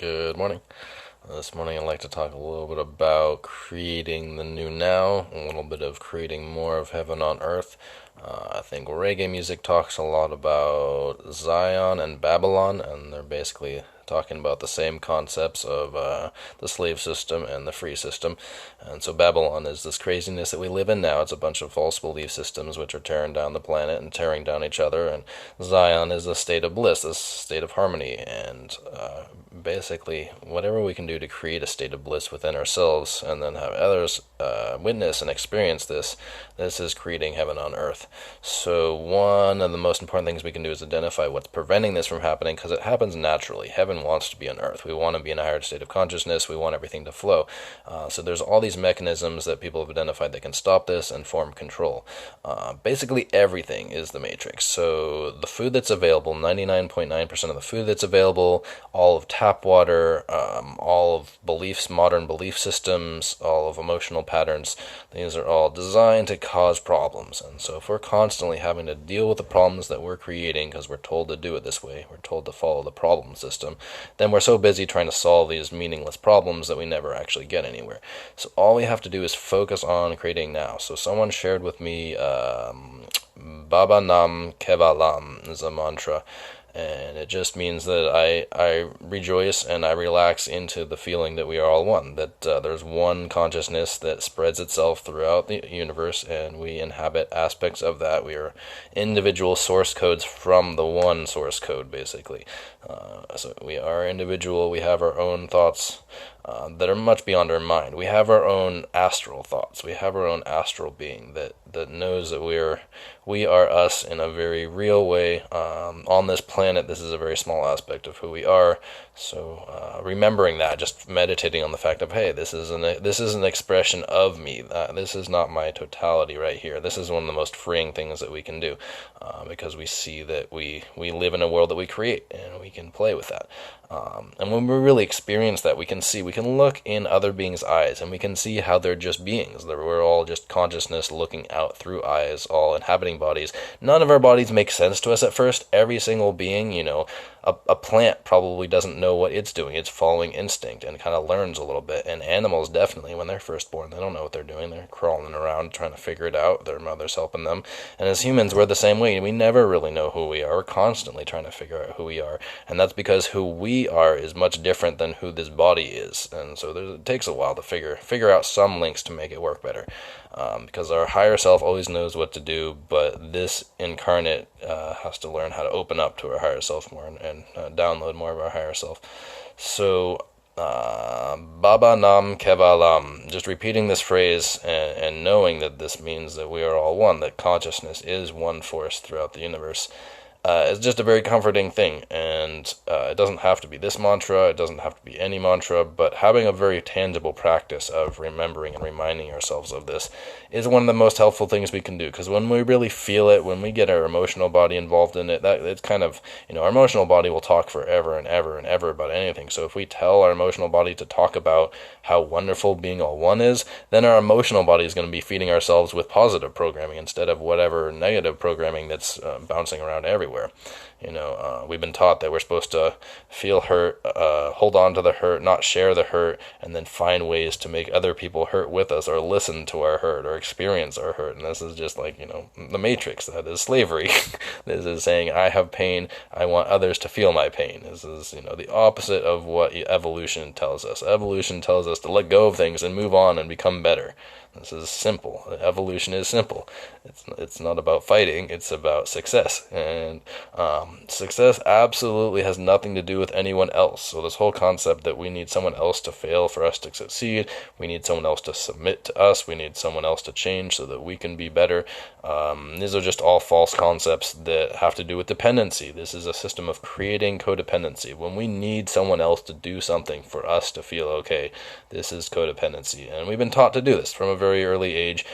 Good morning. This morning I'd like to talk a little bit about creating the new now, a little bit of creating more of heaven on earth. I think reggae music talks a lot about Zion and Babylon, and they're basically talking about the same concepts of the slave system and the free system. And so Babylon is this craziness that we live in now. It's a bunch of false belief systems which are tearing down the planet and tearing down each other. And Zion is a state of bliss, a state of harmony, and basically whatever we can do to create a state of bliss within ourselves and then have others witness and experience this. This is creating heaven on earth. So one of the most important things we can do is identify what's preventing this from happening, because it happens naturally. Heaven wants to be on earth. We want to be in a higher state of consciousness. We want everything to flow. So there's all these mechanisms that people have identified that can stop this and form control. Basically everything is the matrix. So the food that's available, 99.9% of the food that's available, all of tap water, all of beliefs, modern belief systems, all of emotional patterns, these are all designed to cause problems. And so if we're constantly having to deal with the problems that we're creating because we're told to do it this way, we're told to follow the problem system, then we're so busy trying to solve these meaningless problems that we never actually get anywhere. So all we have to do is focus on creating now. So someone shared with me Baba Nam Kavelam is a mantra, and it just means that I rejoice and I relax into the feeling that we are all one, that there's one consciousness that spreads itself throughout the universe, and we inhabit aspects of that. We are individual source codes from the one source code, basically. So we are individual, we have our own thoughts that are much beyond our mind. We have our own astral thoughts. We have our own astral being that knows that we are us in a very real way on this planet. This is a very small aspect of who we are. So remembering that, just meditating on the fact of, hey, this is an expression of me. This is not my totality right here. This is one of the most freeing things that we can do, because we see that we live in a world that we create, and we can play with that. And when we really experience that, we can look in other beings' eyes, and we can see how they're just beings. We're all just consciousness looking out through eyes, all inhabiting bodies. None of our bodies make sense to us at first. Every single being, a plant probably doesn't know what it's doing. It's following instinct and kind of learns a little bit. And animals, definitely, when they're first born, they don't know what they're doing. They're crawling around trying to figure it out. Their mother's helping them. And as humans, we're the same way. We never really know who we are. We're constantly trying to figure out who we are. And that's because who we are is much different than who this body is. And so it takes a while to figure out some links to make it work better. Because our higher self always knows what to do, but this incarnate has to learn how to open up to our higher self more and download more of our higher self. So Baba Nam Kavelam, just repeating this phrase and knowing that this means that we are all one, that consciousness is one force throughout the universe. It's just a very comforting thing, and it doesn't have to be this mantra, it doesn't have to be any mantra, but having a very tangible practice of remembering and reminding ourselves of this is one of the most helpful things we can do, because when we really feel it, when we get our emotional body involved in it, it's kind of, our emotional body will talk forever and ever and ever about anything. So if we tell our emotional body to talk about how wonderful being all one is, then our emotional body is going to be feeding ourselves with positive programming instead of whatever negative programming that's bouncing around everywhere. We've been taught that we're supposed to feel hurt, hold on to the hurt, not share the hurt, and then find ways to make other people hurt with us, or listen to our hurt, or experience our hurt. And this is just like, the matrix. That is slavery. This is saying, I have pain, I want others to feel my pain. This is, the opposite of what evolution tells us. Evolution tells us to let go of things and move on and become better. This is simple. Evolution is simple. It's not about fighting. It's about success. And success absolutely has nothing to do with anyone else. So this whole concept that we need someone else to fail for us to succeed, we need someone else to submit to us, we need someone else to change so that we can be better. These are just all false concepts that have to do with dependency. This is a system of creating codependency. When we need someone else to do something for us to feel okay, this is codependency. And we've been taught to do this from a very early age.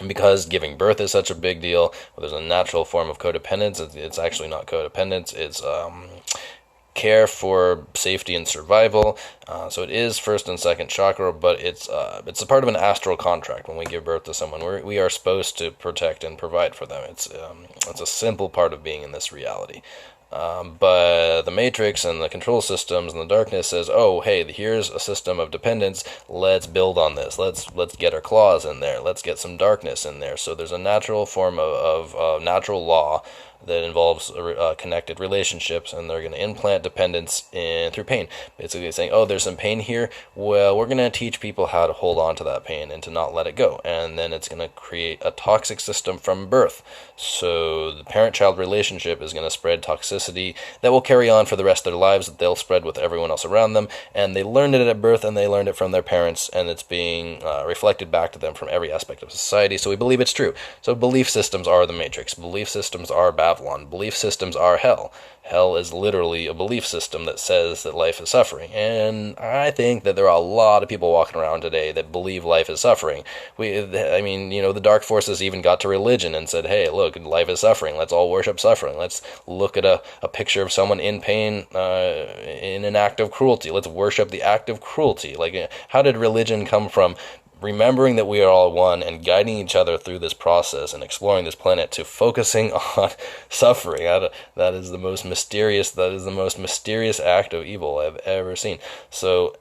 Because giving birth is such a big deal, there's a natural form of codependence. It's actually not codependence. It's care for safety and survival. So it is first and second chakra, but it's a part of an astral contract. When we give birth to someone, we are supposed to protect and provide for them. It's a simple part of being in this reality. But the matrix and the control systems and the darkness says, oh, hey, here's a system of dependence. Let's build on this. Let's get our claws in there. Let's get some darkness in there. So there's a natural form of natural law that involves connected relationships, and they're going to implant dependence through pain. Basically saying, oh, there's some pain here. Well, we're going to teach people how to hold on to that pain and to not let it go. And then it's going to create a toxic system from birth. So the parent-child relationship is going to spread toxicity that will carry on for the rest of their lives, that they'll spread with everyone else around them. And they learned it at birth, and they learned it from their parents, and it's being reflected back to them from every aspect of society. So we believe it's true. So belief systems are the matrix. Belief systems are Babylon. Belief systems are hell. Hell is literally a belief system that says that life is suffering. And I think that there are a lot of people walking around today that believe life is suffering. The dark forces even got to religion and said, hey, look, life is suffering. Let's all worship suffering. Let's look at a picture of someone in pain in an act of cruelty. Let's worship the act of cruelty. Like, how did religion come from remembering that we are all one and guiding each other through this process and exploring this planet to focusing on suffering? That is the most mysterious act of evil I've ever seen. So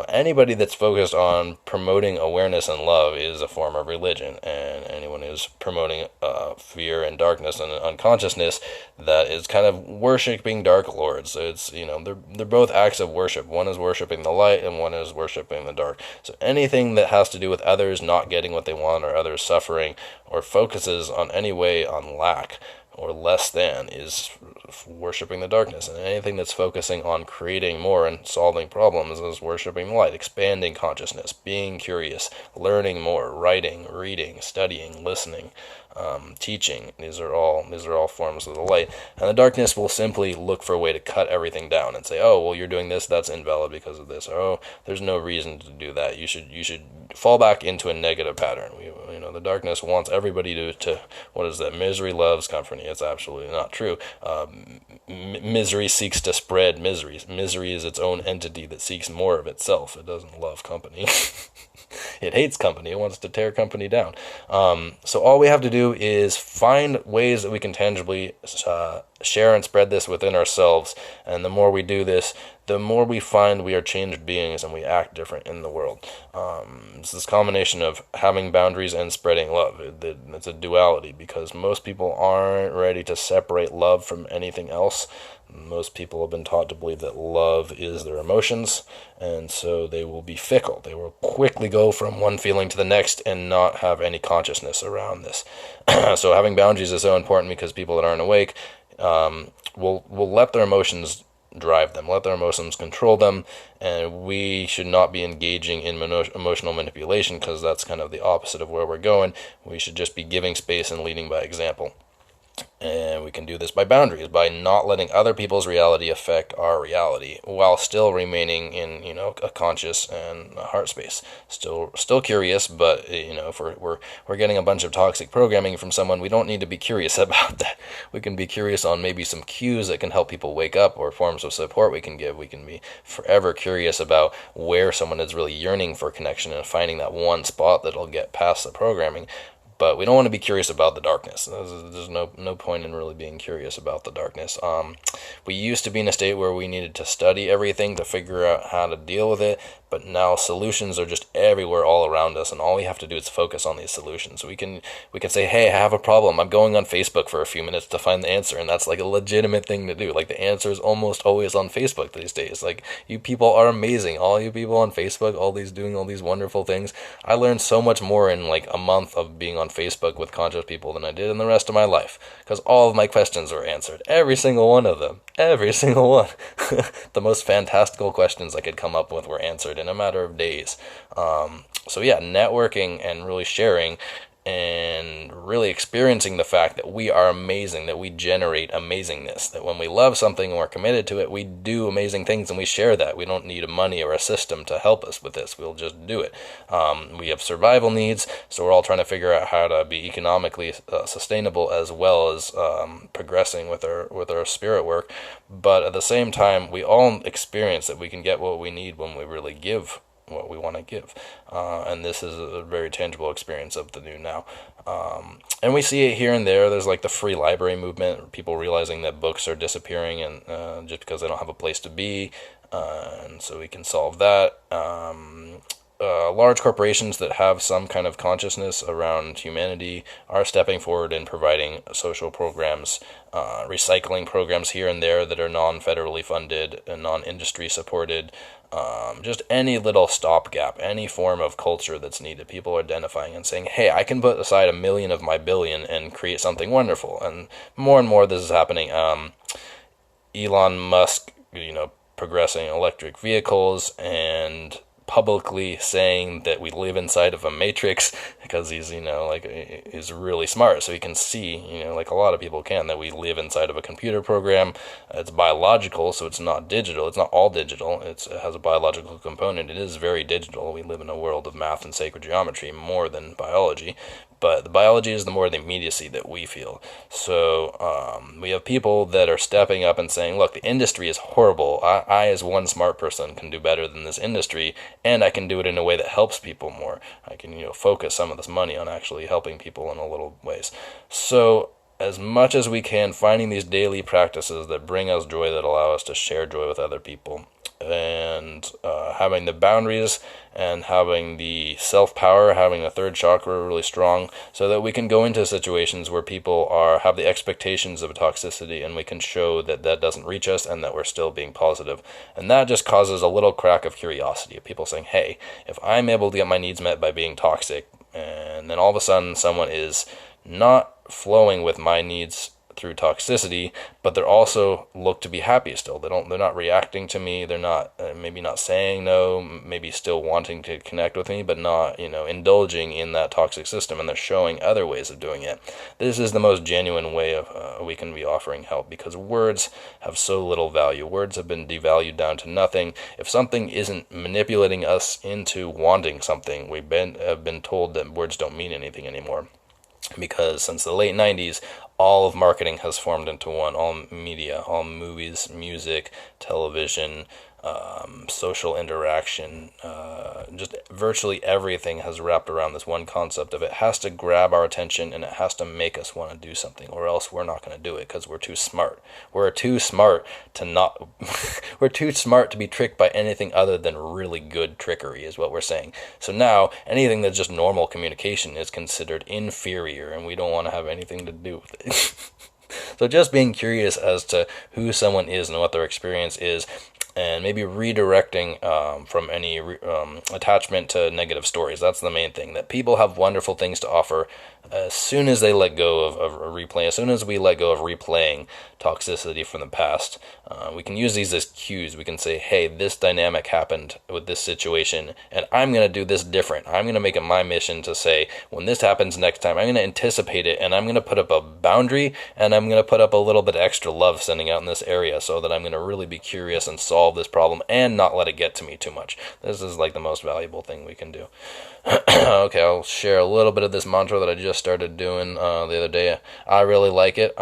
anybody that's focused on promoting awareness and love is a form of religion, and anyone who's promoting fear and darkness and unconsciousness, that is kind of worshiping dark lords. So it's, they're both acts of worship. One is worshiping the light and one is worshiping the dark. So anything that has to do with others not getting what they want, or others suffering, or focuses on any way on lack or less than, is worshiping the darkness. And anything that's focusing on creating more and solving problems is worshiping the light, expanding consciousness, being curious, learning more, writing, reading, studying, listening, teaching. These are all forms of the light. And the darkness will simply look for a way to cut everything down and say, oh, well, you're doing this, that's invalid because of this. Or, oh, there's no reason to do that. You should fall back into a negative pattern. The darkness wants everybody to what is that? Misery loves company. It's absolutely not true. Misery seeks to spread misery. Misery is its own entity that seeks more of itself. It doesn't love company. It hates company. It wants to tear company down. So all we have to do is find ways that we can tangibly share and spread this within ourselves. And the more we do this, the more we find we are changed beings and we act different in the world. It's this combination of having boundaries and spreading love. It's a duality, because most people aren't ready to separate love from anything else. Most people have been taught to believe that love is their emotions, and so they will be fickle. They will quickly go from one feeling to the next and not have any consciousness around this. So having boundaries is so important, because people that aren't awake will let their emotions drive them, let their emotions control them, and we should not be engaging in emotional manipulation, because that's kind of the opposite of where we're going. We should just be giving space and leading by example. And we can do this by boundaries, by not letting other people's reality affect our reality, while still remaining in, a conscious and a heart space. Still curious, but if we're getting a bunch of toxic programming from someone, we don't need to be curious about that. We can be curious on maybe some cues that can help people wake up, or forms of support we can give. We can be forever curious about where someone is really yearning for connection, and finding that one spot that'll get past the programming. But we don't want to be curious about the darkness. There's no point in really being curious about the darkness. We used to be in a state where we needed to study everything to figure out how to deal with it, but now solutions are just everywhere all around us, and all we have to do is focus on these solutions. We can say, hey, I have a problem. I'm going on Facebook for a few minutes to find the answer, and that's like a legitimate thing to do. Like, the answer is almost always on Facebook these days. Like, you people are amazing. All you people on Facebook, doing all these wonderful things. I learned so much more in like a month of being on Facebook with conscious people than I did in the rest of my life, because all of my questions were answered. Every single one of them. Every single one. The most fantastical questions I could come up with were answered in a matter of days. So yeah, networking and really sharing and really experiencing the fact that we are amazing, that we generate amazingness, that when we love something and we're committed to it, we do amazing things, and we share that. We don't need money or a system to help us with this. We'll just do it. We have survival needs, so we're all trying to figure out how to be economically sustainable, as well as progressing with our spirit work. But at the same time, we all experience that we can get what we need when we really give what we want to give. And this is a very tangible experience of the new now. And we see it here and there. There's like the free library movement, people realizing that books are disappearing and just because they don't have a place to be. And so we can solve that. Large corporations that have some kind of consciousness around humanity are stepping forward and providing social programs, recycling programs here and there that are non-federally funded and non-industry supported. Just any little stopgap, any form of culture that's needed. People are identifying and saying, hey, I can put aside 1,000,000 of my billion and create something wonderful. And more this is happening. Elon Musk, progressing electric vehicles and publicly saying that we live inside of a matrix because he's he's really smart, so he can see, like a lot of people can, that we live inside of a computer program. It's biological, so it's not digital. It's not all digital. It has a biological component. It is very digital. We live in a world of math and sacred geometry more than biology, but the biology is the more the immediacy that we feel. So we have people that are stepping up and saying, look, the industry is horrible. I as one smart person can do better than this industry, and I can do it in a way that helps people more. I can, focus some of this money on actually helping people in a little ways. So as much as we can, finding these daily practices that bring us joy, that allow us to share joy with other people, and having the boundaries and having the self-power, having the third chakra really strong, so that we can go into situations where people have the expectations of toxicity, and we can show that that doesn't reach us and that we're still being positive. And that just causes a little crack of curiosity of people saying, hey, if I'm able to get my needs met by being toxic, and then all of a sudden someone is not flowing with my needs through toxicity, but they're also look to be happy still. They're not reacting to me. They're not maybe not saying no, maybe still wanting to connect with me, but not indulging in that toxic system, and they're showing other ways of doing it. This is the most genuine way of we can be offering help, because words have so little value. Words have been devalued down to nothing. If something isn't manipulating us into wanting something, have been told that words don't mean anything anymore. Because since the late 90s, all of marketing has formed into one. All media, all movies, music, television, social interaction, just virtually everything has wrapped around this one concept of it has to grab our attention and it has to make us want to do something, or else we're not going to do it because we're too smart. We're too smart to not. We're too smart to be tricked by anything other than really good trickery, is what we're saying. So now anything that's just normal communication is considered inferior, and we don't want to have anything to do with it. So just being curious as to who someone is and what their experience is, and maybe redirecting from any attachment to negative stories. That's the main thing, that people have wonderful things to offer as soon as they let go of replay, as soon as we let go of replaying toxicity from the past. We can use these as cues. We can say, hey, this dynamic happened with this situation, and I'm going to do this different. I'm going to make it my mission to say, when this happens next time, I'm going to anticipate it, and I'm going to put up a boundary, and I'm going to put up a little bit extra love sending out in this area, so that I'm going to really be curious and solve this problem and not let it get to me too much. This is like the most valuable thing we can do. Okay, I'll share a little bit of this mantra that I just started doing the other day. I really like it.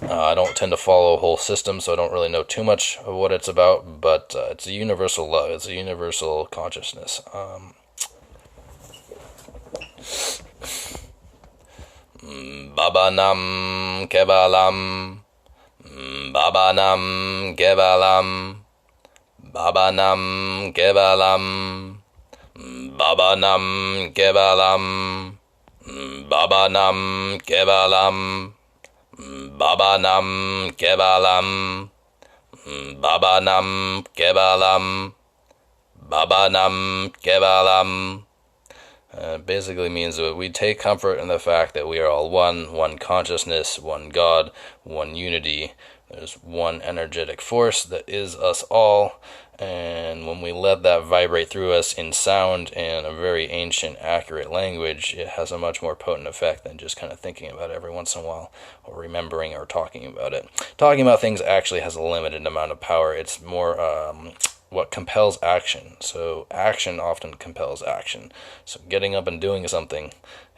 I don't tend to follow a whole system, so I don't really know too much of what it's about, but it's a universal love. It's a universal consciousness. Baba Nam Kavelam, Baba Nam Kavelam, Baba Nam Kavelam, Baba Nam Kavelam, Baba Nam Kavelam, Baba Nam Kavelam, Baba Nam Kavelam, Baba Nam Kavelam. Basically means that we take comfort in the fact that we are all one consciousness, one God, one unity. There's one energetic force that is us all, and when we let that vibrate through us in sound and a very ancient, accurate language, it has a much more potent effect than just kind of thinking about it every once in a while, or remembering or talking about it. Talking about things actually has a limited amount of power. It's more what compels action. So action often compels action. So getting up and doing something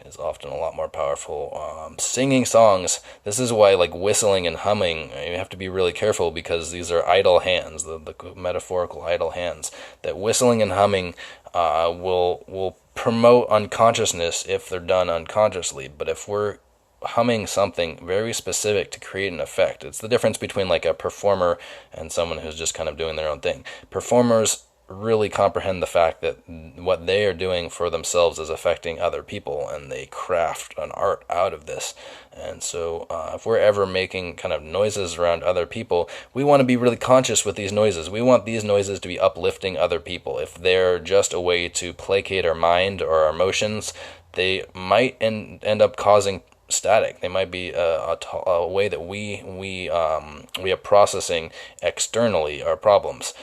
is often a lot more powerful. Singing songs. This is why like whistling and humming, you have to be really careful because these are idle hands, the metaphorical idle hands. That whistling and humming will promote unconsciousness if they're done unconsciously. But if we're humming something very specific to create an effect. It's the difference between like a performer and someone who's just kind of doing their own thing. Performers really comprehend the fact that what they are doing for themselves is affecting other people, and they craft an art out of this. And so if we're ever making kind of noises around other people, we want to be really conscious with these noises. We want these noises to be uplifting other people. If they're just a way to placate our mind or our emotions, they might end up causing static. They might be a way that we are processing externally our problems.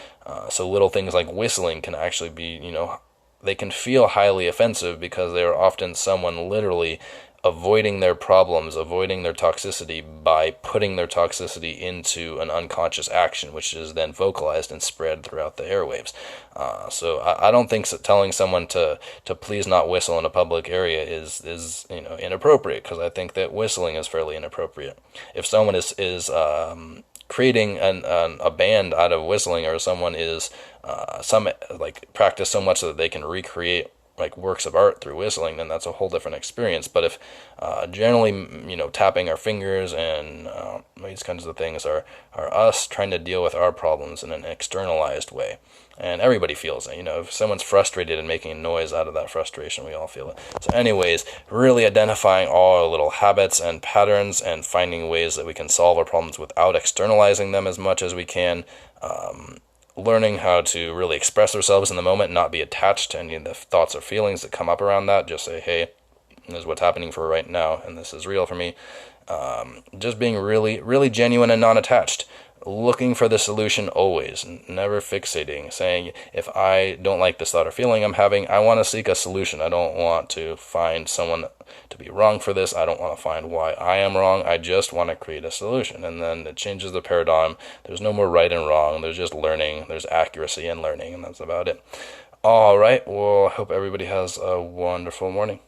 So little things like whistling can actually be, they can feel highly offensive because they are often someone literally avoiding their problems, avoiding their toxicity by putting their toxicity into an unconscious action, which is then vocalized and spread throughout the airwaves. So I don't think telling someone to please not whistle in a public area is inappropriate, because I think that whistling is fairly inappropriate. If someone is creating a band out of whistling, or someone is practice so much that they can recreate like works of art through whistling, then that's a whole different experience. But if generally, tapping our fingers and these kinds of things are us trying to deal with our problems in an externalized way. And everybody feels it. If someone's frustrated and making a noise out of that frustration, we all feel it. So anyways, really identifying all our little habits and patterns and finding ways that we can solve our problems without externalizing them as much as we can. Learning how to really express ourselves in the moment, not be attached to any of the thoughts or feelings that come up around that. Just say, hey, this is what's happening for right now, and this is real for me. Just being really, really genuine and non-attached. Looking for the solution always, never fixating, saying, if I don't like this thought or feeling I'm having, I want to seek a solution. I don't want to find someone to be wrong for this. I don't want to find why I am wrong. I just want to create a solution. And then it changes the paradigm. There's no more right and wrong. There's just learning. There's accuracy in learning, and that's about it. All right. Well, I hope everybody has a wonderful morning.